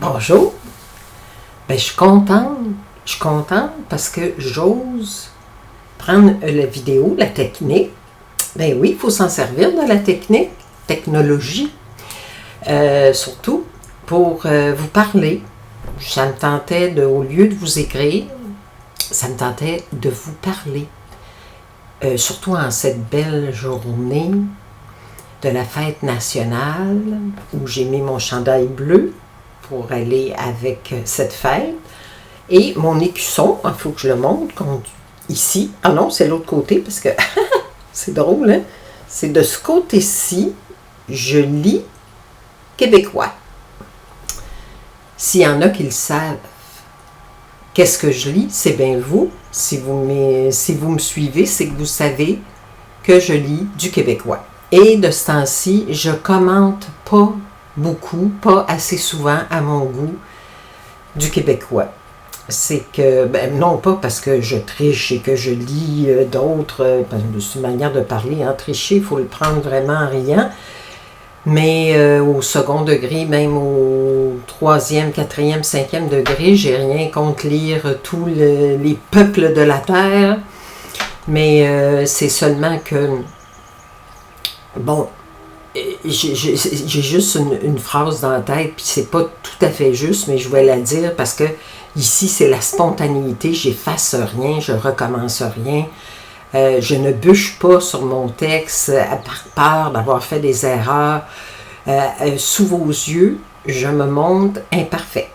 Bonjour. Ben, je suis contente. Je suis contente parce que j'ose prendre la vidéo, la technique. Ben oui, il faut s'en servir de la technologie, surtout pour vous parler. Ça me tentait, au lieu de vous écrire, ça me tentait de vous parler. Surtout en cette belle journée de la fête nationale où j'ai mis mon chandail bleu pour aller avec cette fête. Et mon écusson, il faut que je le montre, ici. Ah non, c'est l'autre côté parce que c'est drôle, hein? C'est de ce côté-ci, je lis québécois. S'il y en a qui le savent, qu'est-ce que je lis? C'est bien vous. Si vous me suivez, c'est que vous savez que je lis du québécois. Et de ce temps-ci, je commente pas beaucoup, pas assez souvent à mon goût, du québécois. C'est que, non pas parce que je triche et que je lis d'autres, c'est une manière de parler, hein, tricher, il faut le prendre vraiment en riant, mais au second degré, même au troisième, quatrième, cinquième degré, j'ai rien contre lire tous les peuples de la terre, mais c'est seulement que, bon, j'ai juste une phrase dans la tête, puis c'est pas tout à fait juste, mais je vais la dire parce que ici, c'est la spontanéité, j'efface rien, je recommence rien. Je ne bûche pas sur mon texte par peur d'avoir fait des erreurs. Sous vos yeux, je me montre imparfaite.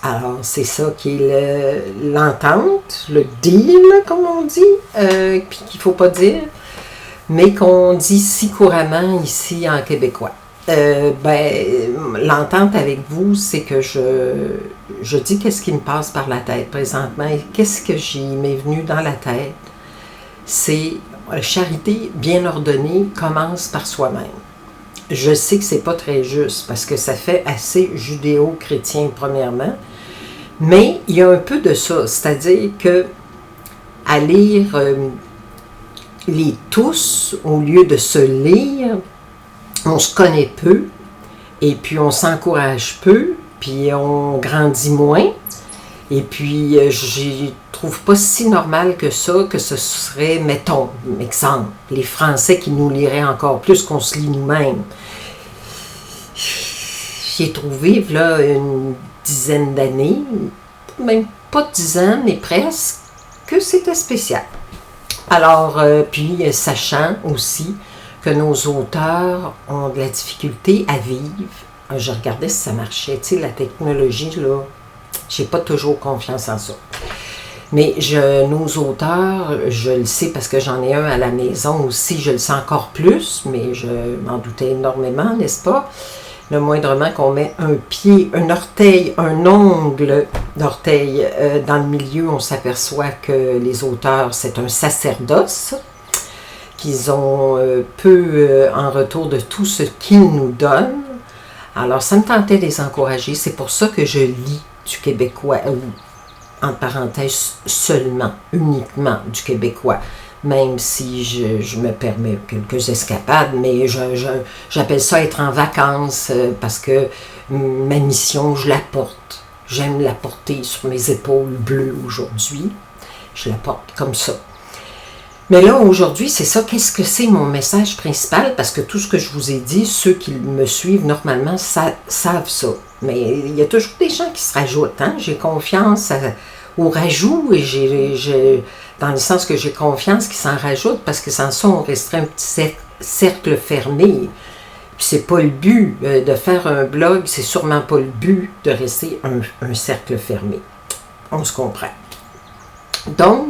Alors, c'est ça qui est l'entente, le deal, comme on dit, puis qu'il ne faut pas dire, mais qu'on dit si couramment ici en québécois. L'entente avec vous, c'est que je dis qu'est-ce qui me passe par la tête présentement et qu'est-ce que j'y m'est venu dans la tête. C'est charité bien ordonnée commence par soi-même. Je sais que c'est pas très juste parce que ça fait assez judéo-chrétien premièrement, mais il y a un peu de ça, c'est-à-dire que à lire les tous au lieu de se lire, on se connaît peu, et puis on s'encourage peu, puis on grandit moins, et puis je trouve pas si normal que ça, que ce serait, mettons, exemple, les Français qui nous liraient encore plus qu'on se lit nous-mêmes. J'ai trouvé, là, une dizaine d'années, même pas 10 ans, mais presque, que c'était spécial. Alors, puis sachant aussi que nos auteurs ont de la difficulté à vivre. Je regardais si ça marchait. Tu sais, la technologie, là, j'ai pas toujours confiance en ça. Mais nos auteurs, je le sais parce que j'en ai un à la maison aussi, je le sais encore plus, mais je m'en doutais énormément, n'est-ce pas? Le moindrement qu'on met un pied, un orteil, un ongle d'orteil dans le milieu, on s'aperçoit que les auteurs, c'est un sacerdoce, qu'ils ont peu en retour de tout ce qu'ils nous donnent. Alors, ça me tentait de les encourager. C'est pour ça que je lis du québécois, entre parenthèses, seulement, uniquement du québécois. Même si je me permets quelques escapades, mais j'appelle ça être en vacances parce que ma mission, je la porte. J'aime la porter sur mes épaules bleues aujourd'hui. Je la porte comme ça. Mais là, aujourd'hui, c'est ça. Qu'est-ce que c'est mon message principal? Parce que tout ce que je vous ai dit, ceux qui me suivent normalement savent ça. Mais il y a toujours des gens qui se rajoutent. Hein? J'ai confiance au rajout et dans le sens que j'ai confiance qu'ils s'en rajoutent parce que sans ça, on resterait un petit cercle fermé. Puis c'est pas le but de faire un blog, c'est sûrement pas le but de rester un cercle fermé. On se comprend. Donc,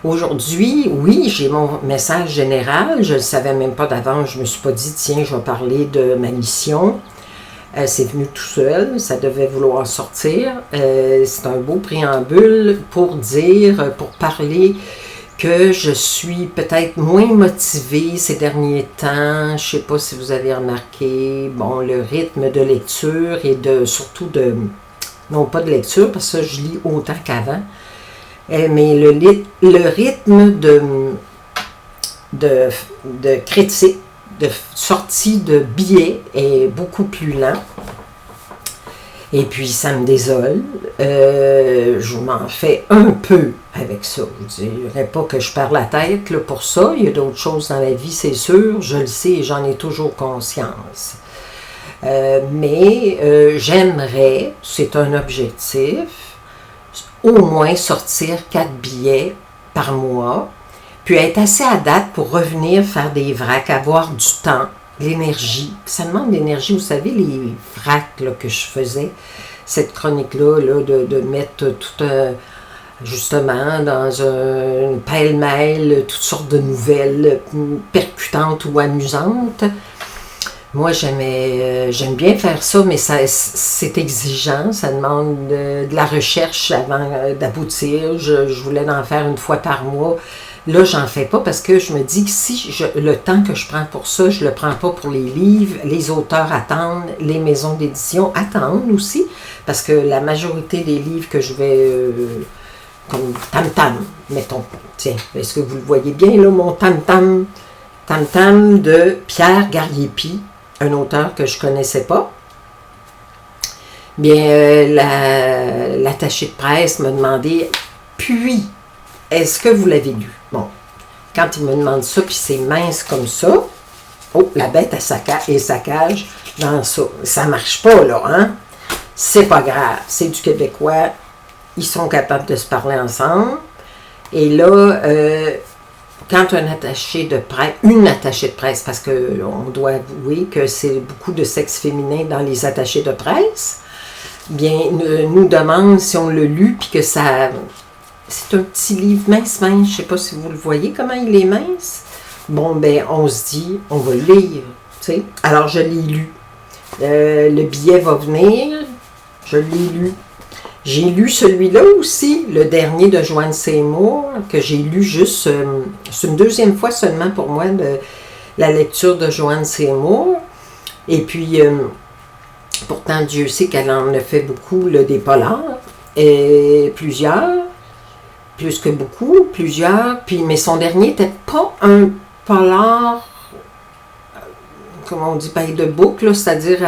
aujourd'hui, oui, j'ai mon message général. Je ne le savais même pas d'avance. Je ne me suis pas dit, tiens, je vais parler de ma mission. C'est venu tout seul. Ça devait vouloir sortir. C'est un beau préambule pour parler que je suis peut-être moins motivée ces derniers temps. Je ne sais pas si vous avez remarqué, bon, le rythme de lecture et surtout non pas de lecture, parce que je lis autant qu'avant, mais le rythme de critique, de sortie de billets est beaucoup plus lent. Et puis, ça me désole. Je m'en fais un peu avec ça. Je ne dirais pas que je perds la tête là, pour ça. Il y a d'autres choses dans la vie, c'est sûr. Je le sais et j'en ai toujours conscience. Mais j'aimerais, c'est un objectif, au moins sortir 4 billets par mois, puis être assez à date pour revenir faire des vracs, avoir du temps, l'énergie. Ça demande de l'énergie. Vous savez, les vracs là, que je faisais, cette chronique-là, là, de mettre tout justement dans un pêle-mêle, toutes sortes de nouvelles percutantes ou amusantes. Moi, j'aime bien faire ça, mais c'est exigeant. Ça demande de la recherche avant d'aboutir. Je voulais en faire une fois par mois. Là, j'en fais pas parce que je me dis que si le temps que je prends pour ça, je le prends pas pour les livres. Les auteurs attendent, les maisons d'édition attendent aussi, parce que la majorité des livres que je vais... comme Tam Tam, mettons. Tiens, est-ce que vous le voyez bien, là, mon Tam Tam? Tam Tam de Pierre Garriépi, un auteur que je ne connaissais pas. Bien, l'attaché de presse m'a demandé, puis, est-ce que vous l'avez lu? Bon, quand il me demande ça, puis c'est mince comme ça, oh, la bête et sa cage dans ça. Ça ne marche pas, là, hein? C'est pas grave, c'est du québécois, ils sont capables de se parler ensemble. Et là, quand une attachée de presse, parce qu'on doit avouer que c'est beaucoup de sexe féminin dans les attachés de presse, bien, nous demande si on l'a lu, puis que ça... C'est un petit livre mince, je ne sais pas si vous le voyez, comment il est mince. Bon, ben, on se dit, on va le lire, tu sais. Alors, je l'ai lu. Le billet va venir, je l'ai lu. J'ai lu celui-là aussi, le dernier de Joanne Seymour, que j'ai lu juste, c'est une deuxième fois seulement pour moi, la lecture de Joanne Seymour. Et puis, pourtant, Dieu sait qu'elle en a fait beaucoup, des polars, et plusieurs, plus que beaucoup, plusieurs. Puis, mais son dernier n'était pas un polar, comment on dit, by the book, c'est-à-dire...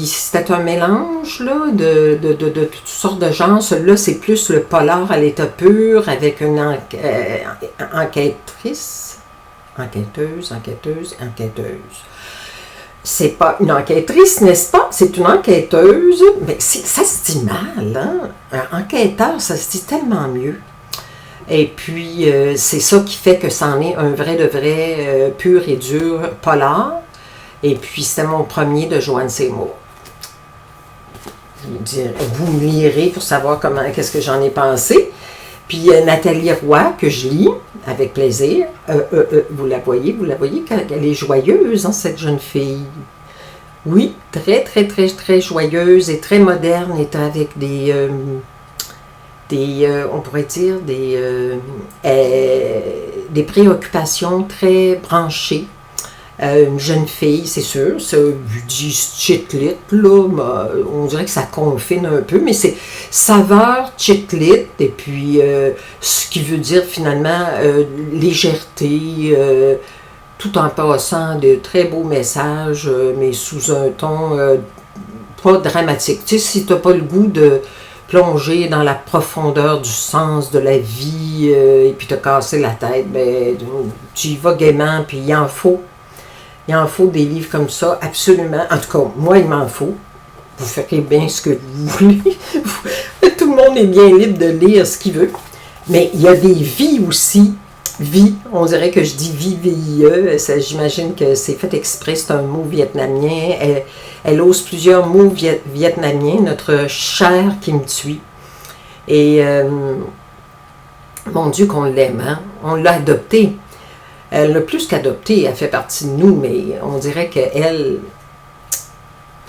c'était un mélange là, de toutes sortes de genres. Celui-là, c'est plus le polar à l'état pur avec une enquêtrice. Enquêteuse. C'est pas une enquêtrice, n'est-ce pas? C'est une enquêteuse. Mais ça se dit mal, hein? Un enquêteur, ça se dit tellement mieux. Et puis, c'est ça qui fait que c'en est un vrai de vrai pur et dur polar. Et puis, c'était mon premier de Joanne Seymour. Vous me lirez pour savoir qu'est-ce que j'en ai pensé. Puis, Nathalie Roy, que je lis avec plaisir. Vous la voyez, elle est joyeuse, hein, cette jeune fille. Oui, très, très, très, très joyeuse et très moderne, et avec on pourrait dire, des préoccupations très branchées. Une jeune fille, c'est sûr, ça dit chitlit, là, on dirait que ça confine un peu, mais c'est saveur chitlit, et puis ce qui veut dire finalement légèreté, tout en passant de très beaux messages, mais sous un ton pas dramatique. Tu sais, si tu n'as pas le goût de plonger dans la profondeur du sens de la vie, et puis te casser la tête, ben, tu y vas gaiement, puis il en faut. Il en faut des livres comme ça, absolument. En tout cas, moi, il m'en faut. Vous ferez bien ce que vous voulez. Tout le monde est bien libre de lire ce qu'il veut. Mais il y a des vies aussi. Vie, on dirait que je dis vie, V-I-E. J'imagine que c'est fait exprès, c'est un mot vietnamien. Elle ose plusieurs mots vietnamiens, notre chère Kim Thuy. Et mon Dieu qu'on l'aime, hein? On l'a adoptée. Elle n'a plus qu'adopté, elle fait partie de nous, mais on dirait qu'elle,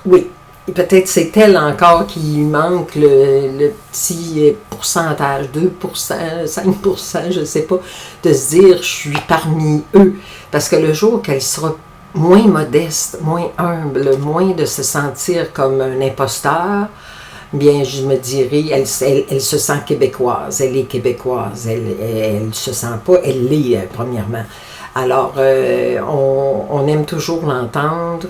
oui, peut-être c'est elle encore qui manque le petit pourcentage, 2%, 5%, je ne sais pas, de se dire je suis parmi eux. Parce que le jour qu'elle sera moins modeste, moins humble, moins de se sentir comme un imposteur, bien, je me dirais, elle se sent québécoise, elle est québécoise, elle se sent pas, elle l'est, premièrement. Alors, on aime toujours l'entendre,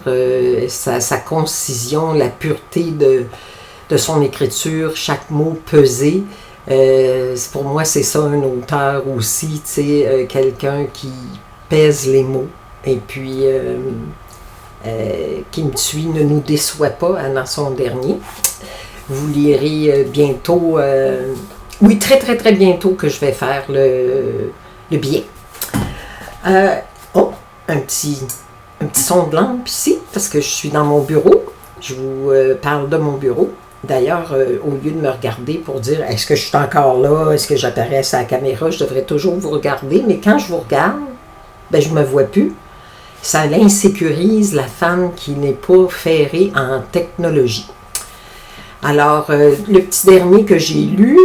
sa concision, la pureté de son écriture, chaque mot pesé. Pour moi, c'est ça un auteur aussi, tu sais, quelqu'un qui pèse les mots et puis qui me suit, ne nous déçoit pas dans son dernier. Vous lirez bientôt, oui, très très très bientôt que je vais faire le billet. Un petit son de lampe ici, parce que je suis dans mon bureau. Je vous parle de mon bureau. D'ailleurs, au lieu de me regarder pour dire est-ce que je suis encore là, est-ce que j'apparais à la caméra, je devrais toujours vous regarder, mais quand je vous regarde, ben, je ne me vois plus. Ça l'insécurise la femme qui n'est pas ferrée en technologie. Alors, le petit dernier que j'ai lu,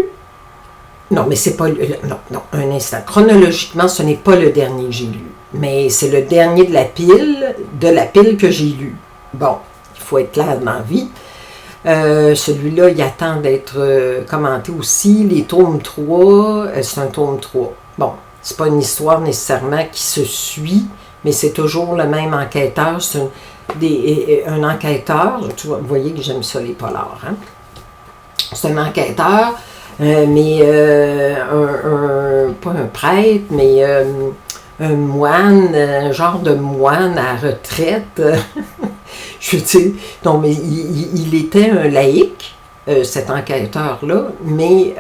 non, mais c'est pas... Non, un instant. Chronologiquement, ce n'est pas le dernier que j'ai lu, mais c'est le dernier de la pile que j'ai lu. Bon, il faut être clair dans la vie. Celui-là, il attend d'être commenté aussi. Les tomes 3, c'est un tome 3. Bon, c'est pas une histoire nécessairement qui se suit, mais c'est toujours le même enquêteur. C'est un enquêteur, vous voyez que j'aime ça les polars, hein? C'est un enquêteur, mais pas un prêtre, mais un moine, un genre de moine à retraite. Je veux dire, non, mais il était un laïc, cet enquêteur-là, mais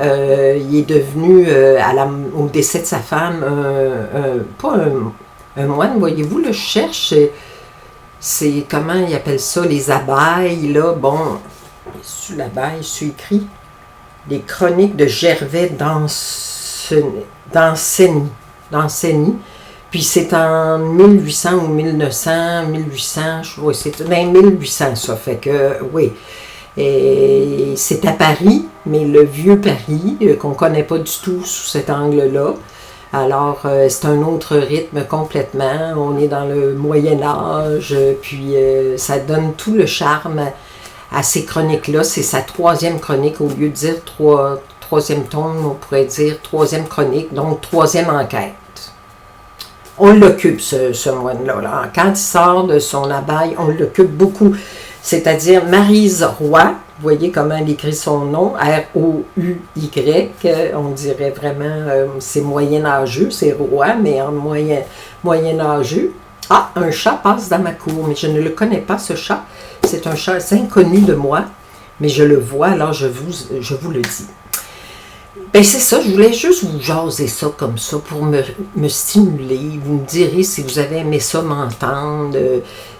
il est devenu, au décès de sa femme, pas un moine, voyez-vous, là, je cherche, c'est, comment il appelle ça, les abeilles, là, bon, sur l'abeille, c'est écrit, les chroniques de Gervais d'Ancenis. Puis c'est en 1800 ou 1900, 1800, je vois, c'est dans 1800 ça, fait que, oui. Et c'est à Paris, mais le vieux Paris, qu'on ne connaît pas du tout sous cet angle-là. Alors, c'est un autre rythme complètement. On est dans le Moyen-Âge, puis ça donne tout le charme à ces chroniques-là. C'est sa troisième chronique, au lieu de dire troisième tome, on pourrait dire troisième chronique, donc troisième enquête. On l'occupe, ce moine-là. Là. Quand il sort de son abbaye, on l'occupe beaucoup. C'est-à-dire Maryse Roy, vous voyez comment elle écrit son nom, R-O-U-Y, on dirait vraiment, c'est moyen-âgeux, c'est Roy, mais en moyen-âgeux. Ah, un chat passe dans ma cour, mais je ne le connais pas, ce chat. C'est un chat assez inconnu de moi, mais je le vois, alors je vous le dis. Ben c'est ça, je voulais juste vous jaser ça comme ça pour me stimuler. Vous me direz si vous avez aimé ça m'entendre.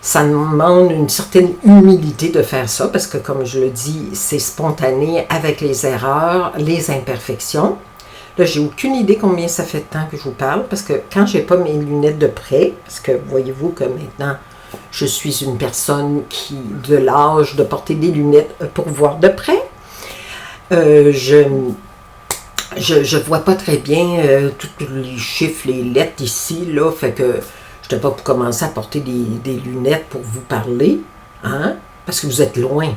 Ça demande une certaine humilité de faire ça parce que comme je le dis, c'est spontané avec les erreurs, les imperfections. Là, j'ai aucune idée combien ça fait de temps que je vous parle parce que quand j'ai pas mes lunettes de près, parce que voyez-vous que maintenant, je suis une personne qui de l'âge de porter des lunettes pour voir de près, je vois pas très bien tous les chiffres, les lettres ici, là, fait que je n'étais pas pour commencer à porter des lunettes pour vous parler, hein, parce que vous êtes loin.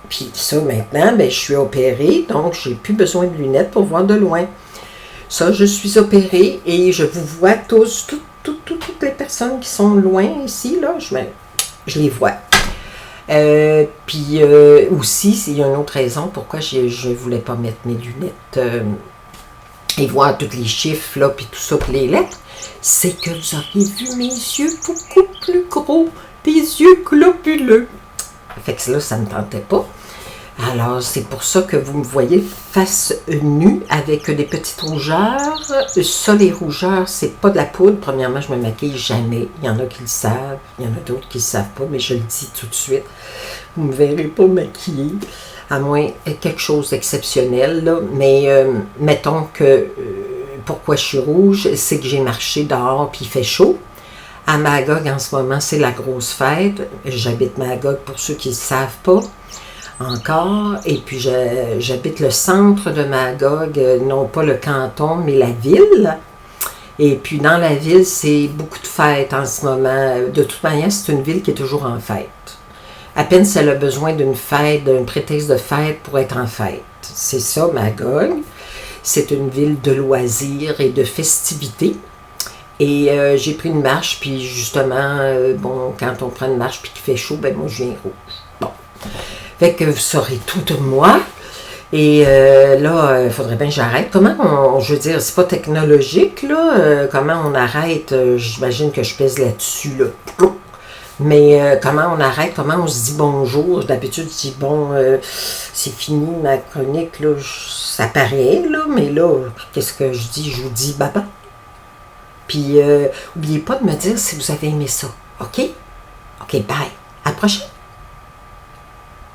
Puis ça, maintenant, ben, je suis opérée, donc j'ai plus besoin de lunettes pour voir de loin. Ça, je suis opérée et je vous vois tous, toutes les personnes qui sont loin ici, là, je les vois. Puis aussi, il y a une autre raison pourquoi je ne voulais pas mettre mes lunettes et voir tous les chiffres, là, puis tout ça, puis les lettres, c'est que vous auriez vu mes yeux beaucoup plus gros, des yeux globuleux. Fait que là, ça ne me tentait pas. Alors, c'est pour ça que vous me voyez face nue avec des petites rougeurs. Ça, les rougeurs, c'est pas de la poudre. Premièrement, je me maquille jamais. Il y en a qui le savent, il y en a d'autres qui ne le savent pas, mais je le dis tout de suite. Vous ne me verrez pas maquillée, à moins quelque chose d'exceptionnel. Là. Mais mettons que pourquoi je suis rouge, c'est que j'ai marché dehors puis il fait chaud. À Magog, en ce moment, c'est la grosse fête. J'habite Magog pour ceux qui ne le savent pas. Encore, et puis j'habite le centre de Magog, non pas le canton, mais la ville. Et puis dans la ville, c'est beaucoup de fêtes en ce moment. De toute manière, c'est une ville qui est toujours en fête. À peine si elle a besoin d'une fête, d'un prétexte de fête pour être en fête. C'est ça, Magog. C'est une ville de loisirs et de festivités. Et j'ai pris une marche, puis justement, bon, quand on prend une marche puis qu'il fait chaud, ben moi je viens rouge. Bon. Fait que vous saurez tout de moi. Et là, il faudrait bien que j'arrête. Comment je veux dire, c'est pas technologique, là. Comment on arrête? J'imagine que je pèse là-dessus, là. Mais comment on arrête? Comment on se dit bonjour? D'habitude, je dis bon, c'est fini ma chronique, là. Ça paraît, là. Mais là, qu'est-ce que je dis? Je vous dis baba. Puis, n'oubliez pas de me dire si vous avez aimé ça. OK? OK, bye. À la prochaine.